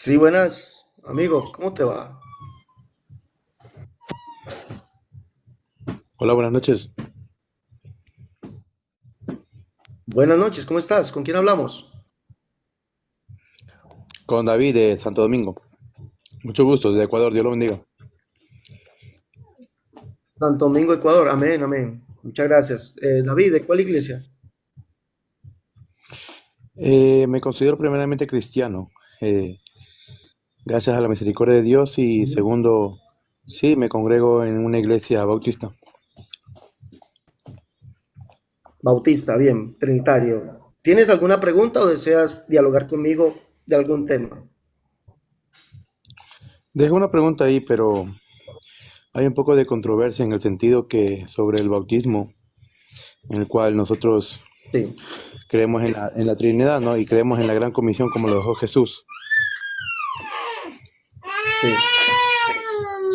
Sí, buenas, amigo, ¿cómo te va? Hola, buenas noches. Buenas noches, ¿cómo estás? ¿Con quién hablamos? Con David de Santo Domingo. Mucho gusto, de Ecuador, Dios lo bendiga. Santo Domingo, Ecuador, amén, amén. Muchas gracias. David, ¿de cuál iglesia? Me considero primeramente cristiano, eh, gracias a la misericordia de Dios, y Ujú. segundo, sí, me congrego en una iglesia bautista. Bautista, bien, trinitario. ¿Tienes alguna pregunta o deseas dialogar conmigo de algún tema? Dejo una pregunta ahí, pero hay un poco de controversia en el sentido que sobre el bautismo, en el cual nosotros Sí, creemos en la Trinidad, ¿no? Y creemos en la gran comisión como lo dejó Jesús. sí.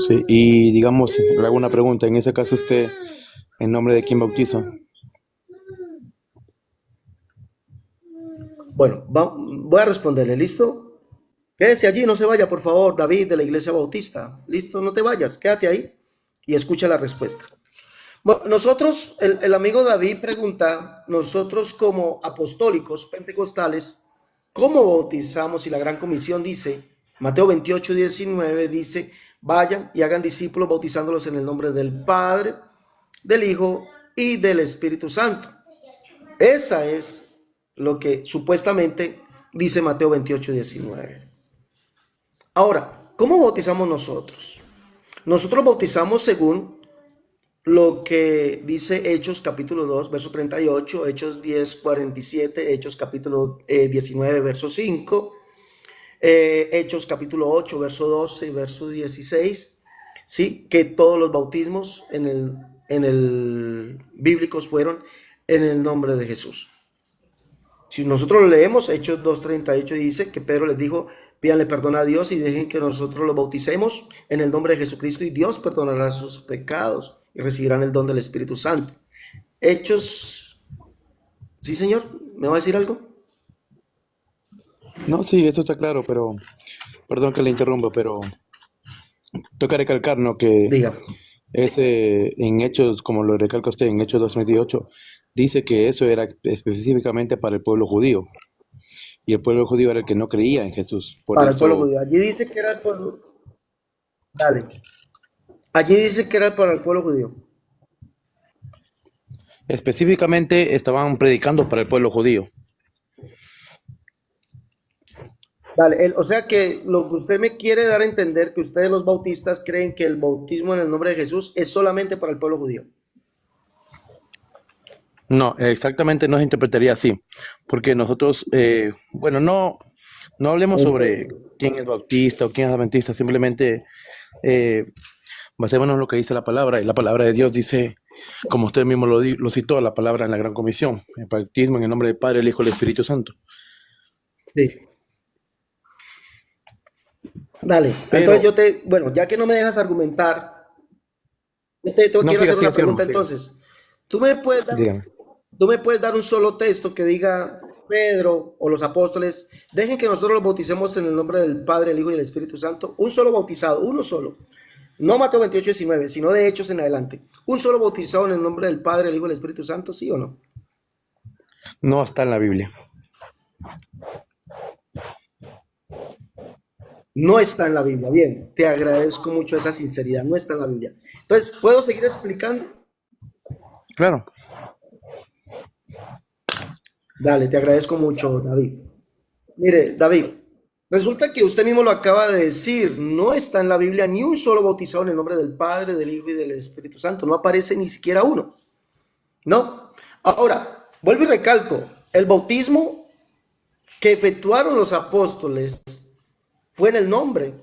Sí, y digamos, le hago una pregunta, en ese caso usted, ¿en nombre de quién bautiza? Bueno, voy a responderle, ¿listo? Quédese allí, no se vaya, por favor, David, de la iglesia bautista. ¿Listo? No te vayas, quédate ahí y escucha la respuesta. Bueno, nosotros, el amigo David pregunta, nosotros como apostólicos pentecostales, ¿cómo bautizamos? Y la Gran Comisión dice, Mateo 28:19 dice, vayan y hagan discípulos bautizándolos en el nombre del Padre, del Hijo y del Espíritu Santo. Esa es lo que supuestamente dice Mateo 28:19. Ahora, ¿cómo bautizamos nosotros? Nosotros bautizamos según lo que dice Hechos capítulo 2 verso 38, Hechos 10:47, Hechos capítulo 19, verso 5, Hechos capítulo 8 verso 12 y verso 16, ¿sí? Que todos los bautismos en el bíblicos fueron en el nombre de Jesús. Si nosotros lo leemos, Hechos 2:38 dice que Pedro les dijo, pídanle perdón a Dios y dejen que nosotros los bauticemos en el nombre de Jesucristo y Dios perdonará sus pecados y recibirán el don del Espíritu Santo. Hechos, sí señor, ¿me va a decir algo? No, sí, eso está claro, pero perdón que le interrumpa, pero toca recalcar, ¿no? Que Diga. ese, en Hechos, como lo recalca usted, en Hechos 2:28, dice que eso era específicamente para el pueblo judío. Y el pueblo judío era el que no creía en Jesús. Por Para el pueblo eso, judío. Allí dice que era el pueblo. Dale. Allí dice que era para el pueblo judío. específicamente estaban predicando para el pueblo judío. Dale. O sea que lo que usted me quiere dar a entender que ustedes los bautistas creen que el bautismo en el nombre de Jesús es solamente para el pueblo judío. No, exactamente no se interpretaría así. Porque nosotros, bueno, no hablemos sobre Entiendo. quién es bautista o quién es adventista, simplemente eh, basémonos en lo que dice la palabra. Y la palabra de Dios dice, como usted mismo lo citó, la palabra en la Gran Comisión, el bautismo en el nombre del Padre, el Hijo y el Espíritu Santo. Sí. Dale. Entonces Pero, bueno, ya que no me dejas argumentar, yo te no, quiero siga, hacer siga, una siga, pregunta nomás, siga. entonces. ¿Tú me puedes dar, Dígame. tú me puedes dar un solo texto que diga Pedro o los apóstoles, dejen que nosotros los bauticemos en el nombre del Padre, el Hijo y el Espíritu Santo? Un solo bautizado, uno solo. No Mateo 28:19, sino de Hechos en adelante. Un solo bautizado en el nombre del Padre, el Hijo y el Espíritu Santo, ¿sí o no? No está en la Biblia. No está en la Biblia. Bien, te agradezco mucho esa sinceridad. No está en la Biblia. Entonces, ¿puedo seguir explicando? Claro. Dale, te agradezco mucho, David. Mire, David, resulta que usted mismo lo acaba de decir, no está en la Biblia ni un solo bautizado en el nombre del Padre, del Hijo y del Espíritu Santo, no aparece ni siquiera uno, ¿no? Ahora, vuelvo y recalco, el bautismo que efectuaron los apóstoles fue en el nombre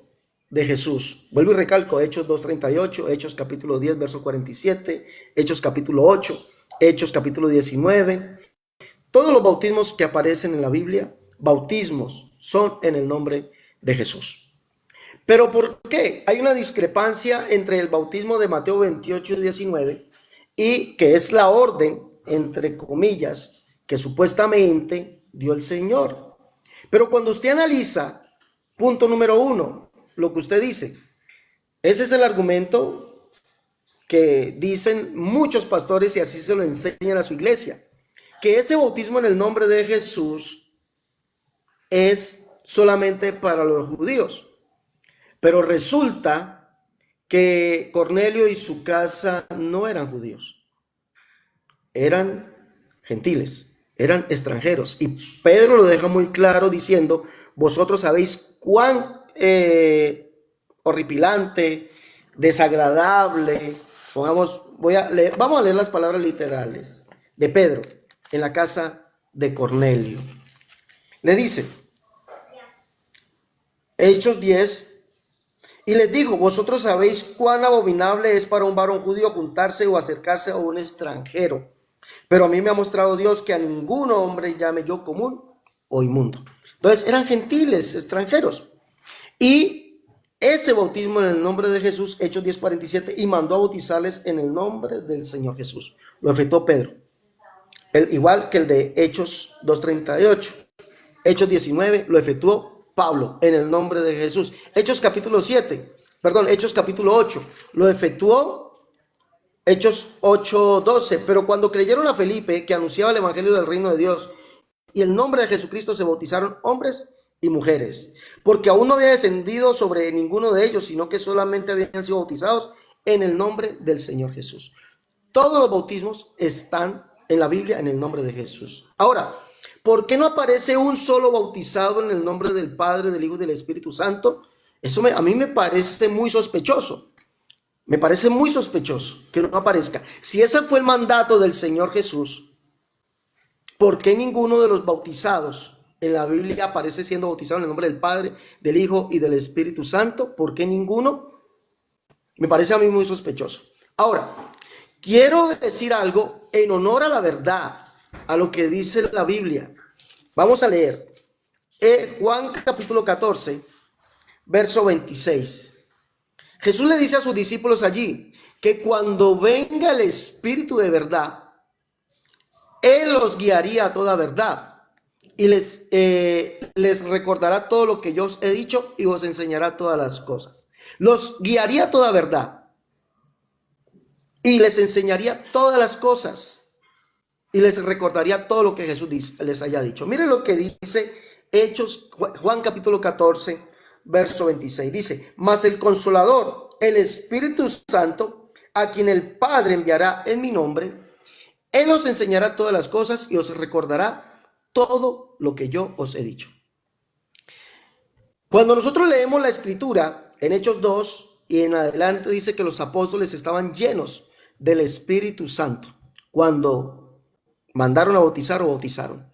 de Jesús. Vuelvo y recalco, Hechos 2:38, Hechos capítulo 10, verso 47, Hechos capítulo 8, Hechos capítulo 19. Todos los bautismos que aparecen en la Biblia, bautismos, son en el nombre de Jesús. Pero ¿por qué? Hay una discrepancia entre el bautismo de Mateo 28:19 y que es la orden, entre comillas, que supuestamente dio el Señor. Pero cuando usted analiza Punto número uno, lo que usted dice. Ese es el argumento que dicen muchos pastores y así se lo enseñan a su iglesia, que ese bautismo en el nombre de Jesús es solamente para los judíos. Pero resulta que Cornelio y su casa no eran judíos, eran gentiles, eran extranjeros. Y Pedro lo deja muy claro diciendo, vosotros sabéis cuán horripilante, desagradable, vamos a leer las palabras literales de Pedro en la casa de Cornelio. Le dice, Hechos 10, y les dijo, vosotros sabéis cuán abominable es para un varón judío juntarse o acercarse a un extranjero, pero a mí me ha mostrado Dios que a ningún hombre llame yo común o inmundo. Entonces eran gentiles, extranjeros, y ese bautismo en el nombre de Jesús, Hechos 10:47, y mandó a bautizarles en el nombre del Señor Jesús. Lo efectuó Pedro, igual que el de Hechos 2:38. Hechos 19 lo efectuó Pablo en el nombre de Jesús. Hechos capítulo 8 lo efectuó. Hechos 8:12. Pero cuando creyeron a Felipe, que anunciaba el evangelio del reino de Dios y el nombre de Jesucristo, se bautizaron hombres y mujeres, porque aún no había descendido sobre ninguno de ellos, sino que solamente habían sido bautizados en el nombre del Señor Jesús. Todos los bautismos están en la Biblia en el nombre de Jesús. Ahora, ¿por qué no aparece un solo bautizado en el nombre del Padre, del Hijo y del Espíritu Santo? Eso a mí me parece muy sospechoso. Me parece muy sospechoso que no aparezca. Si ese fue el mandato del Señor Jesús, ¿por qué ninguno de los bautizados en la Biblia aparece siendo bautizado en el nombre del Padre, del Hijo y del Espíritu Santo? ¿Por qué ninguno? Me parece a mí muy sospechoso. Ahora, quiero decir algo en honor a la verdad, a lo que dice la Biblia. Vamos a leer Juan capítulo 14, verso 26. Jesús le dice a sus discípulos allí que cuando venga el Espíritu de verdad, Él los guiaría a toda verdad y les recordará todo lo que yo os he dicho y os enseñará todas las cosas. Los guiaría a toda verdad y les enseñaría todas las cosas. Y les recordaría todo lo que Jesús les haya dicho. Miren lo que dice Juan capítulo 14, verso 26. Dice, mas el Consolador, el Espíritu Santo, a quien el Padre enviará en mi nombre, Él os enseñará todas las cosas y os recordará todo lo que yo os he dicho. Cuando nosotros leemos la Escritura, en Hechos 2 y en adelante dice que los apóstoles estaban llenos del Espíritu Santo cuando mandaron a bautizar o bautizaron.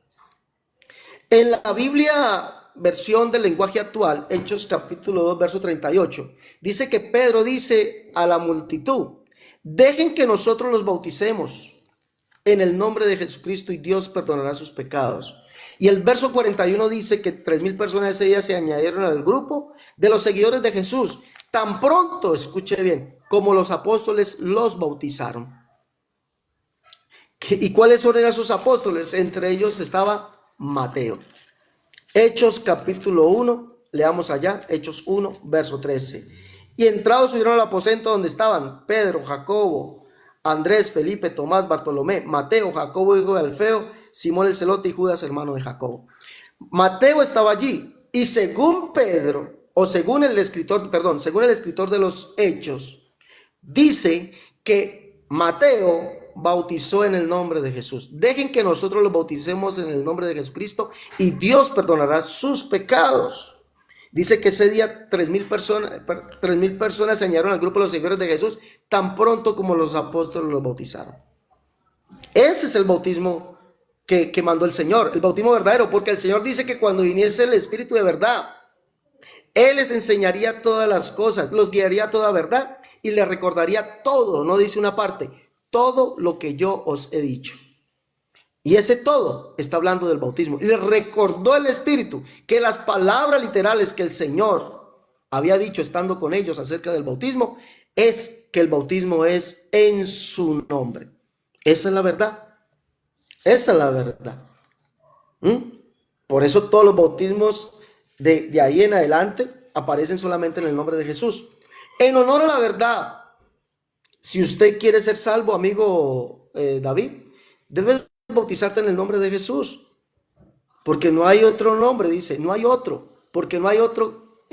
En la Biblia, versión del lenguaje actual, Hechos capítulo 2, verso 38, dice que Pedro dice a la multitud, dejen que nosotros los bauticemos en el nombre de Jesucristo y Dios perdonará sus pecados. Y el verso 41 dice que 3,000 personas ese día se añadieron al grupo de los seguidores de Jesús, tan pronto, escuche bien, como los apóstoles los bautizaron. ¿Y cuáles son esos apóstoles? Entre ellos estaba Mateo. Hechos capítulo 1, leamos allá, Hechos 1, verso 13. Y entrados subieron al aposento donde estaban Pedro, Jacobo, Andrés, Felipe, Tomás, Bartolomé, Mateo, Jacobo, hijo de Alfeo, Simón el celote y Judas, hermano de Jacobo. Mateo estaba allí y según Pedro, o según el escritor de los Hechos, dice que Mateo bautizó en el nombre de Jesús. Dejen que nosotros los bauticemos en el nombre de Jesucristo y Dios perdonará sus pecados. Dice que ese día 3,000 personas se añadieron al grupo de los seguidores de Jesús tan pronto como los apóstoles los bautizaron. Ese es el bautismo que mandó el Señor, el bautismo verdadero, porque el Señor dice que cuando viniese el Espíritu de verdad, Él les enseñaría todas las cosas, los guiaría a toda verdad y les recordaría todo, no dice una parte, todo lo que yo os he dicho. Y ese todo está hablando del bautismo. Y le recordó el Espíritu que las palabras literales que el Señor había dicho estando con ellos acerca del bautismo es que el bautismo es en su nombre. Esa es la verdad. Esa es la verdad. Por eso todos los bautismos De ahí en adelante aparecen solamente en el nombre de Jesús. En honor a la verdad, si usted quiere ser salvo, amigo David, debe bautizarte en el nombre de Jesús. Porque no hay otro nombre, dice, no hay otro, porque no hay otro,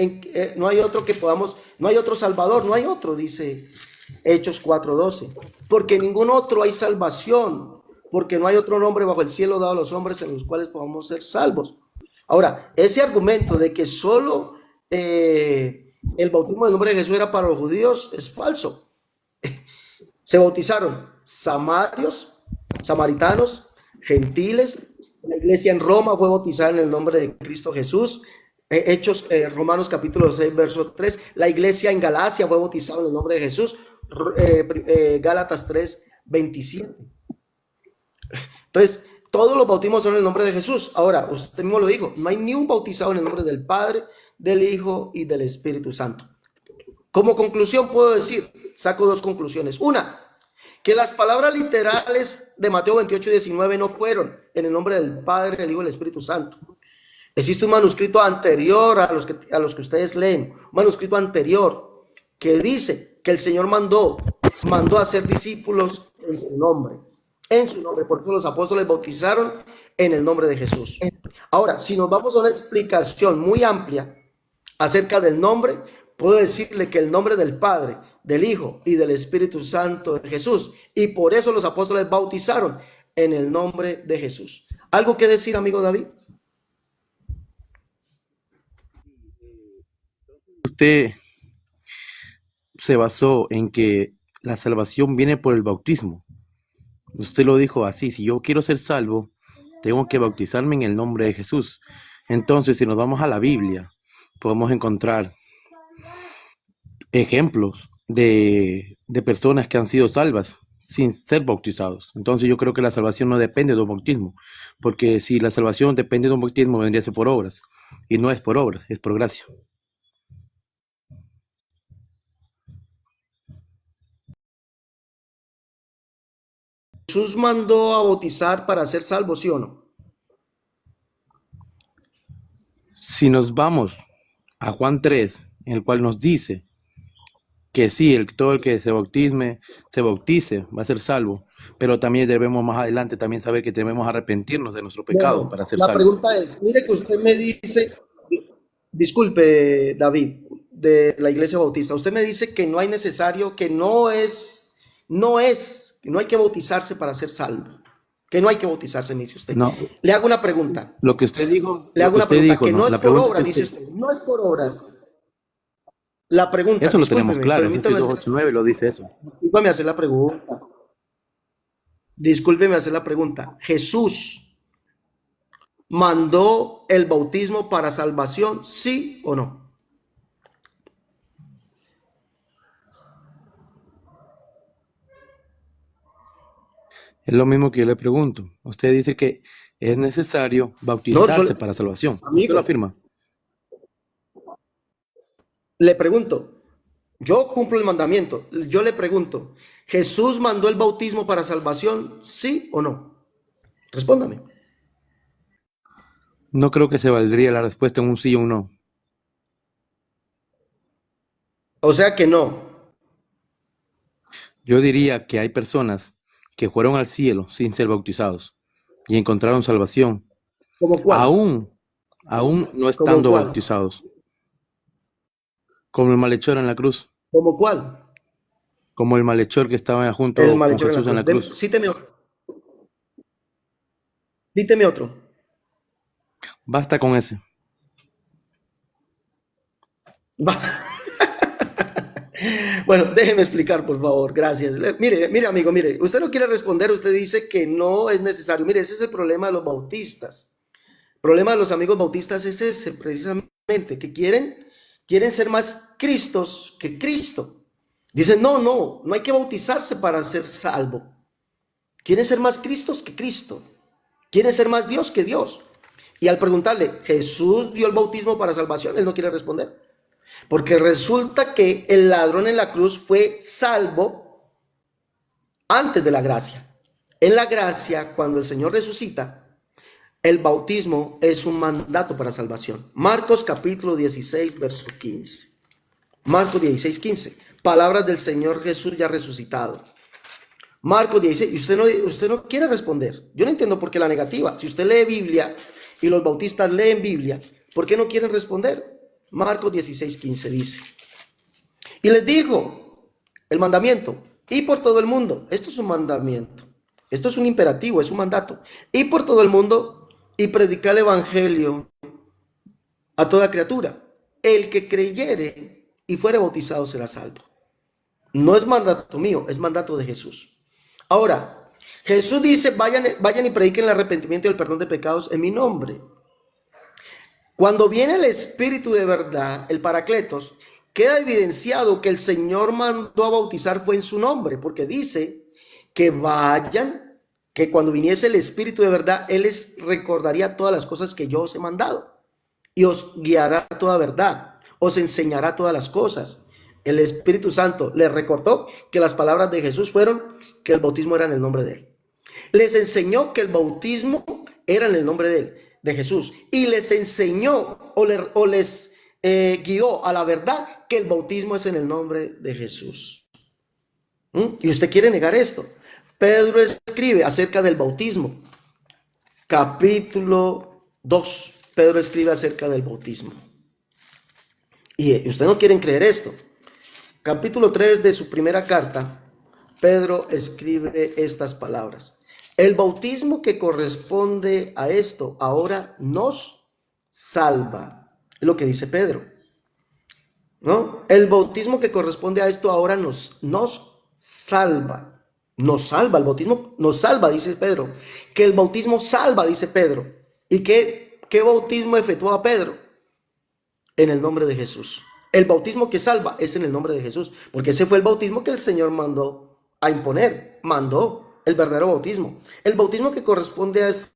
no hay otro que podamos, no hay otro Salvador, no hay otro, dice Hechos 4:12, porque en ningún otro hay salvación, porque no hay otro nombre bajo el cielo dado a los hombres en los cuales podamos ser salvos. Ahora, ese argumento de que solo el bautismo del nombre de Jesús era para los judíos es falso. Se bautizaron samarios, samaritanos, gentiles. La iglesia en Roma fue bautizada en el nombre de Cristo Jesús. Hechos, Romanos capítulo 6, verso 3. La iglesia en Galacia fue bautizada en el nombre de Jesús. Gálatas 3, 27. Entonces, todos los bautismos son en el nombre de Jesús. Ahora, usted mismo lo dijo, no hay ni un bautizado en el nombre del Padre, del Hijo y del Espíritu Santo. Como conclusión puedo decir, saco dos conclusiones. Una, que las palabras literales de Mateo 28:19 no fueron en el nombre del Padre, del Hijo y del Espíritu Santo. Existe un manuscrito anterior a los que ustedes leen, un manuscrito anterior que dice que el Señor mandó a hacer discípulos en su nombre. En su nombre, por eso los apóstoles bautizaron en el nombre de Jesús. Ahora, si nos vamos a una explicación muy amplia acerca del nombre, puedo decirle que el nombre del Padre, del Hijo y del Espíritu Santo es Jesús. Y por eso los apóstoles bautizaron en el nombre de Jesús. ¿Algo que decir, amigo David? Usted se basó en que la salvación viene por el bautismo. Usted lo dijo así, si yo quiero ser salvo, tengo que bautizarme en el nombre de Jesús. Entonces, si nos vamos a la Biblia, podemos encontrar ejemplos de personas que han sido salvas sin ser bautizados. Entonces yo creo que la salvación no depende de un bautismo, porque si la salvación depende de un bautismo, vendría a ser por obras, y no es por obras, es por gracia. Jesús mandó a bautizar para ser salvo, ¿sí o no? Si nos vamos a Juan 3, en el cual nos dice que sí, todo el que se bautice, va a ser salvo, pero también debemos más adelante también saber que debemos arrepentirnos de nuestro pecado Bueno, para ser la salvos. pregunta es, mire que usted me dice, disculpe David, de la Iglesia Bautista, usted me dice que no hay necesario, que no hay que bautizarse para ser salvo, que no hay que bautizarse, me dice usted. No, Le hago una pregunta, lo que usted dijo, le hago una pregunta, que no, no es la por pregunta obras, que dice usted, usted, no es por obras. La pregunta, eso lo tenemos discúlpeme, claro, Efesios permítame hacer, 2:8-9 lo dice eso. discúlpeme hacer la pregunta, discúlpeme hacer la pregunta. ¿Jesús mandó el bautismo para salvación, sí o no? Es lo mismo que yo le pregunto. Usted dice que es necesario No, bautizarse para salvación. ¿Usted lo amigo, afirma? le pregunto, yo cumplo el mandamiento, yo le pregunto, ¿Jesús mandó el bautismo para salvación, sí o no? Respóndame. No creo que se valdría la respuesta en un sí o un no. O sea que no. Yo diría que hay personas que fueron al cielo sin ser bautizados y encontraron salvación, ¿Cómo cuál? aún no ¿Cómo estando cuál? bautizados, como el malhechor en la cruz, ¿Cómo cuál? como el malhechor que estaba El junto con malhechor en la Jesús en la cruz. cruz. Cíteme otro. Cíteme otro. Basta con ese. Bueno, déjeme explicar, por favor. Gracias. Mire, amigo, mire. Usted no quiere responder, usted dice que no es necesario. Mire, ese es el problema de los bautistas. El problema de los amigos bautistas es ese, precisamente, que quieren ser más Cristos que Cristo. Dicen, no hay que bautizarse para ser salvo. Quieren ser más Cristos que Cristo. Quieren ser más Dios que Dios. Y al preguntarle, ¿Jesús dio el bautismo para salvación? Él no quiere responder. Porque resulta que el ladrón en la cruz fue salvo antes de la gracia. En la gracia, cuando el Señor resucita, el bautismo es un mandato para salvación. Marcos capítulo 16, verso 15. Marcos 16, 15. Palabras del Señor Jesús ya resucitado. Marcos 16, y usted no quiere responder. Yo no entiendo por qué la negativa. Si usted lee Biblia y los bautistas leen Biblia, ¿por qué no quieren responder? Marcos 16, 15 dice. Y les dijo el mandamiento, y por todo el mundo. Esto es un mandamiento. Esto es un imperativo, es un mandato. Y por todo el mundo, y predicar el evangelio a toda criatura. El que creyere y fuere bautizado será salvo. No es mandato mío, es mandato de Jesús. Ahora, Jesús dice, vayan y prediquen el arrepentimiento y el perdón de pecados en mi nombre. Cuando viene el Espíritu de verdad, el Paracletos, queda evidenciado que el Señor mandó a bautizar fue en su nombre, porque dice que vayan, que cuando viniese el Espíritu de verdad, Él les recordaría todas las cosas que yo os he mandado y os guiará a toda verdad, os enseñará todas las cosas. El Espíritu Santo les recordó que las palabras de Jesús fueron que el bautismo era en el nombre de Él. Les enseñó que el bautismo era en el nombre de Él, de Jesús, y les enseñó o les guió a la verdad que el bautismo es en el nombre de Jesús. Y usted quiere negar esto. Pedro escribe acerca del bautismo. Capítulo 2. Pedro escribe acerca del bautismo. Y usted no quieren creer esto. Capítulo 3 de su primera carta, Pedro escribe estas palabras. El bautismo que corresponde a esto ahora nos salva. Es lo que dice Pedro. ¿No? El bautismo que corresponde a esto ahora nos salva. Nos salva, el bautismo nos salva, dice Pedro. Que el bautismo salva, dice Pedro. ¿Y qué bautismo efectúa Pedro? En el nombre de Jesús. El bautismo que salva es en el nombre de Jesús, porque ese fue el bautismo que el Señor mandó a imponer, mandó el verdadero bautismo. El bautismo que corresponde a esto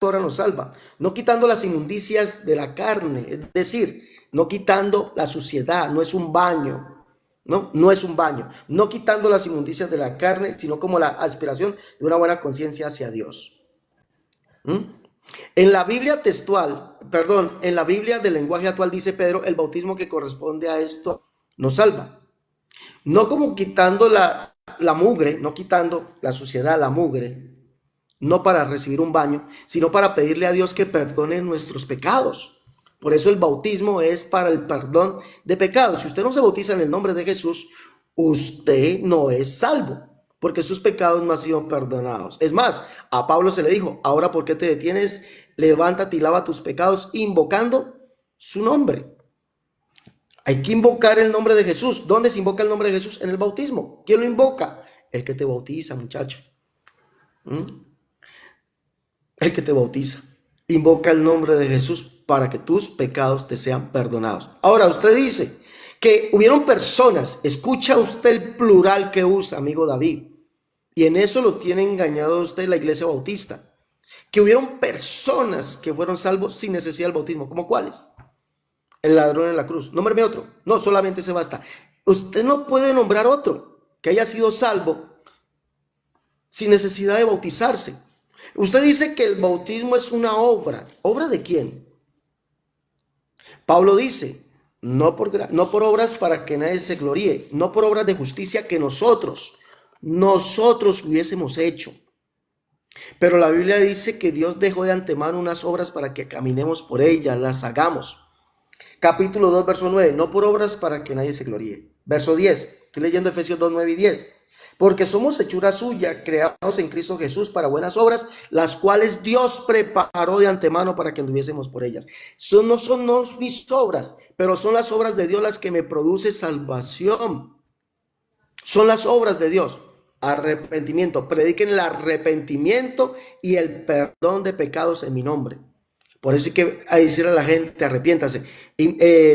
ahora nos salva, no quitando las inmundicias de la carne, es decir, no quitando la suciedad, no es un baño, no es un baño, no quitando las inmundicias de la carne, sino como la aspiración de una buena conciencia hacia Dios. En la Biblia en la Biblia del lenguaje actual dice Pedro, el bautismo que corresponde a esto nos salva. No como quitando la mugre, no quitando la suciedad, la mugre, no para recibir un baño, sino para pedirle a Dios que perdone nuestros pecados. Por eso el bautismo es para el perdón de pecados. Si usted no se bautiza en el nombre de Jesús, usted no es salvo, porque sus pecados no han sido perdonados. Es más, a Pablo se le dijo, ahora ¿por qué te detienes? Levántate y lava tus pecados invocando su nombre. Hay que invocar el nombre de Jesús. ¿Dónde se invoca el nombre de Jesús? En el bautismo. ¿Quién lo invoca? El que te bautiza, muchacho. El que te bautiza. Invoca el nombre de Jesús para que tus pecados te sean perdonados. Ahora, usted dice que hubieron personas, escucha usted el plural que usa, amigo David, y en eso lo tiene engañado usted la iglesia bautista, que hubieron personas que fueron salvos sin necesidad del bautismo. ¿Cómo cuáles? El ladrón en la cruz. Nómbreme otro. No, solamente se basta. Usted no puede nombrar otro que haya sido salvo sin necesidad de bautizarse. Usted dice que el bautismo es una obra. ¿Obra de quién? Pablo dice, no por obras para que nadie se gloríe, no por obras de justicia que nosotros hubiésemos hecho. Pero la Biblia dice que Dios dejó de antemano unas obras para que caminemos por ellas, las hagamos. Capítulo 2, verso 9, no por obras para que nadie se gloríe. Verso 10, estoy leyendo Efesios 2, 9 y 10. Porque somos hechura suya, creados en Cristo Jesús para buenas obras, las cuales Dios preparó de antemano para que anduviésemos por ellas. No son mis obras, pero son las obras de Dios las que me produce salvación. Son las obras de Dios. Arrepentimiento. Prediquen el arrepentimiento y el perdón de pecados en mi nombre. Por eso hay que decirle a la gente, arrepiéntase.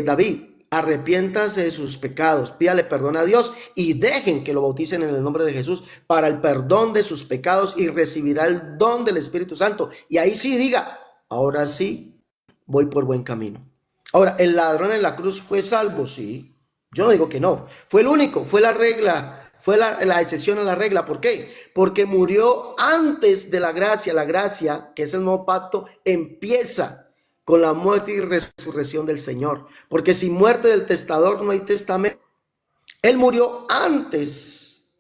David, arrepiéntase de sus pecados, pídale perdón a Dios y dejen que lo bauticen en el nombre de Jesús para el perdón de sus pecados y recibirá el don del Espíritu Santo. Y ahí sí diga, ahora sí voy por buen camino. Ahora, ¿el ladrón en la cruz fue salvo? Sí. Yo no digo que no. Fue el único, fue la regla, Fue la excepción a la regla. ¿Por qué? Porque murió antes de la gracia. La gracia, que es el nuevo pacto, empieza con la muerte y resurrección del Señor. Porque sin muerte del testador no hay testamento. Él murió antes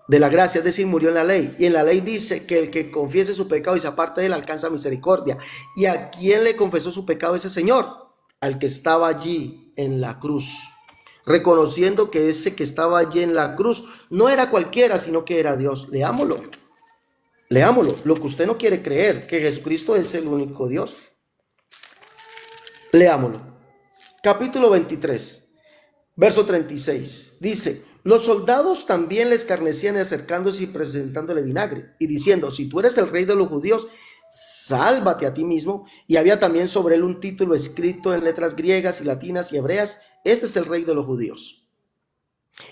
de la gracia, es decir, murió en la ley. Y en la ley dice que el que confiese su pecado y se aparte de él alcanza misericordia. ¿Y a quién le confesó su pecado ese Señor? Al que estaba allí en la cruz. Reconociendo que ese que estaba allí en la cruz no era cualquiera, sino que era Dios. Leámoslo. Leámoslo. Lo que usted no quiere creer, que Jesucristo es el único Dios. Leámoslo. Capítulo 23, verso 36. Dice: los soldados también le escarnecían acercándose y presentándole vinagre y diciendo: si tú eres el rey de los judíos, sálvate a ti mismo. Y había también sobre él un título escrito en letras griegas y latinas y hebreas: este es el rey de los judíos.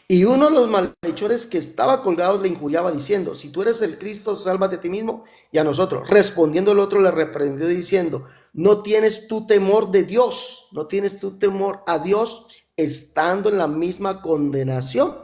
Y uno de los malhechores que estaba colgados le injuriaba diciendo: si tú eres el Cristo, sálvate a ti mismo y a nosotros. Respondiendo el otro le reprendió diciendo: no tienes tú temor de Dios, no tienes tú temor a Dios, estando en la misma condenación.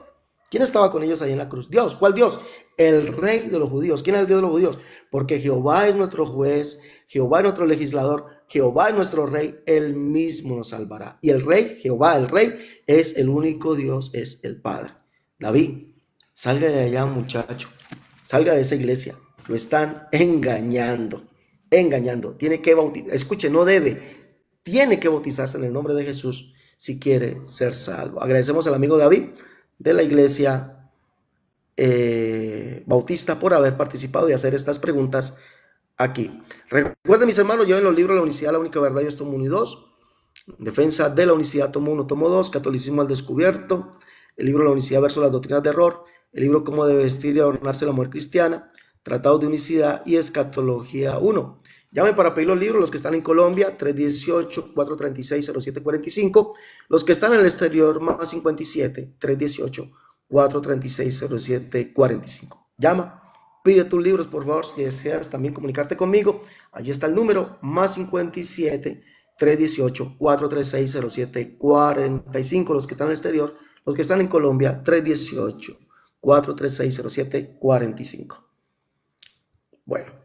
¿Quién estaba con ellos ahí en la cruz? Dios. ¿Cuál Dios? El rey de los judíos. ¿Quién es el Dios de los judíos? Porque Jehová es nuestro juez, Jehová es nuestro legislador, Jehová es nuestro rey, él mismo nos salvará. Y el rey, Jehová, el rey, es el único Dios, es el Padre. David, salga de allá, muchacho. Salga de esa iglesia. Lo están engañando. Engañando. Tiene que bautizar. Escuche, no debe. Tiene que bautizarse en el nombre de Jesús si quiere ser salvo. Agradecemos al amigo David de la iglesia Bautista por haber participado y hacer estas preguntas aquí. Recuerden, mis hermanos, lleven los libros de la unicidad, la única verdad, Dios, tomo 1 y 2, defensa de la unicidad, tomo 1, tomo 2, catolicismo al descubierto, el libro de la unicidad versus las doctrinas de error, el libro cómo debe vestir y adornarse la mujer cristiana, tratado de unicidad y escatología 1. Llamen para pedir los libros, los que están en Colombia, 318-436-0745, los que están en el exterior, más 57, 318-436-0745. Llama. Pide tus libros, por favor, si deseas también comunicarte conmigo. Allí está el número, más 57 318 436 0745. Los que están en el exterior, los que están en Colombia, 318 436 0745. Bueno.